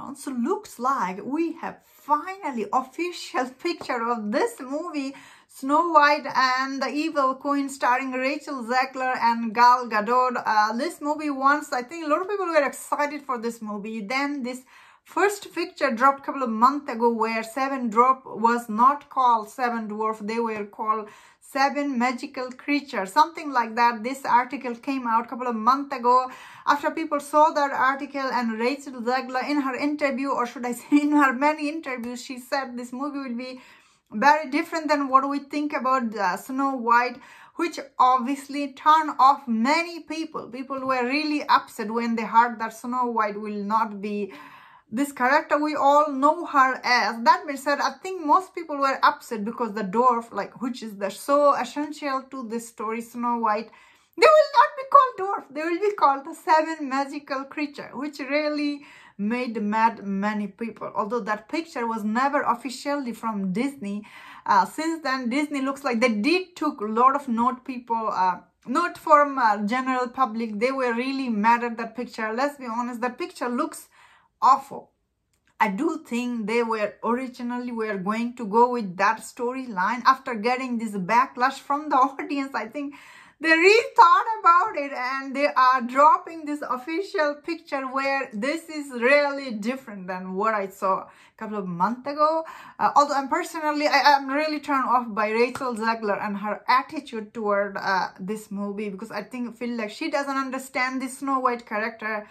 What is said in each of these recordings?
everyone, so looks like we have finally official picture of this movie, Snow White and the Evil Queen, starring Rachel Zegler and Gal Gadot. This movie once, I think a lot of people were excited for this movie. Then this first picture dropped a couple of months ago where Seven Dwarf was not called Seven Dwarf, they were called Seven Magical Creatures, something like that. This article came out a couple of months ago. After people saw that article, and Rachel Zegler in her interview, or should I say in her many interviews, she said this movie will be very different than what we think about Snow White, which obviously turned off many people. People were really upset when they heard that Snow White will not be this character we all know her as. That being said, I think most people were upset because the dwarf, which is so essential to this story, Snow White, they will not be called dwarf. They will be called the Seven Magical Creature, which really made mad many people. Although that picture was never officially from Disney. Since then, Disney looks like they did took a lot of note from general public. They were really mad at that picture. Let's be honest, that picture looks awful. I do think they were originally going to go with that storyline. After getting this backlash from the audience, I think they really thought about it and they are dropping this official picture where this is really different than what I saw a couple of months ago. Although I'm really turned off by Rachel Zegler and her attitude toward this movie, because I feel like she doesn't understand this Snow White character,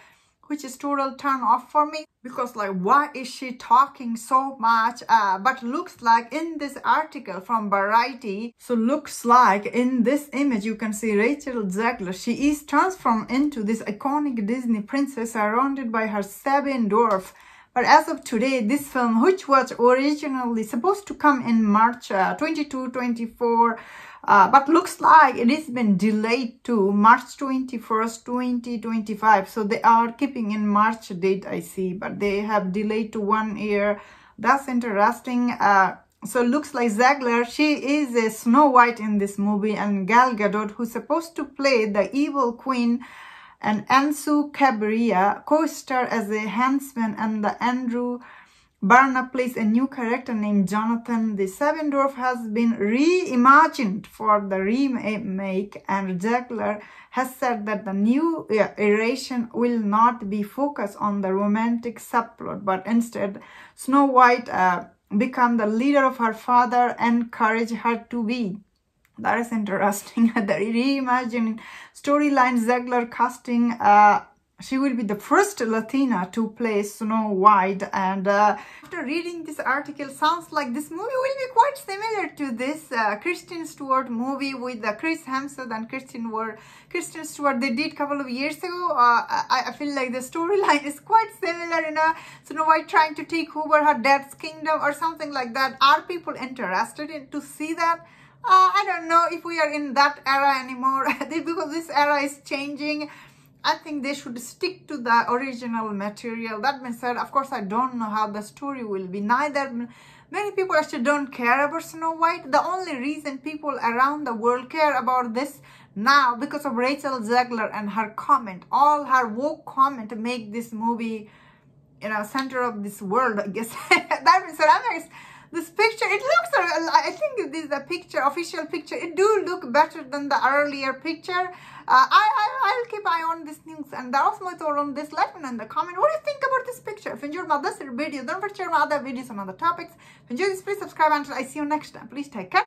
which is total turn off for me, because why is she talking so much? But looks like in this article from Variety, so looks like in this image you can see Rachel Zegler, she is transformed into this iconic Disney princess surrounded by her seven dwarfs. But as of today, this film, which was originally supposed to come in March 22-24, but looks like it has been delayed to March 21st, 2025. So they are keeping in March date, I see, but they have delayed to 1 year. That's interesting. So looks like Zegler, she is a Snow White in this movie, and Gal Gadot, who's supposed to play the Evil Queen, and Ansu Cabrera co-star as a henchman, and the Andrew Barna plays a new character named Jonathan. The Seven Dwarf has been reimagined for the remake, and Zegler has said that the new iteration will not be focused on the romantic subplot, but instead Snow White become the leader of her father, encourage her to be. That is interesting. The reimagined storyline, Zegler casting, she will be the first Latina to play Snow White. And after reading this article, sounds like this movie will be quite similar to this Kristen Stewart movie with Chris Hemsworth and Kristen Stewart they did a couple of years ago. I feel like the storyline is quite similar, Snow White trying to take over her dad's kingdom or something like that. Are people interested to see that? I don't know if we are in that era anymore, because this era is changing. I think they should stick to the original material. That being said, of course, I don't know how the story will be. Many people actually don't care about Snow White. The only reason people around the world care about this now, because of Rachel Zegler and her comment, all her woke comment to make this movie, center of this world, I guess. That being said, this picture, it looks, I think this is the picture, official picture. It do look better than the earlier picture. I'll keep eye on this news. And that was my thought on this. Let me know in the comment what do you think about this picture. If you enjoyed this video, don't forget to share my other videos on other topics. If you enjoyed this, please subscribe until I see you next time. Please take care.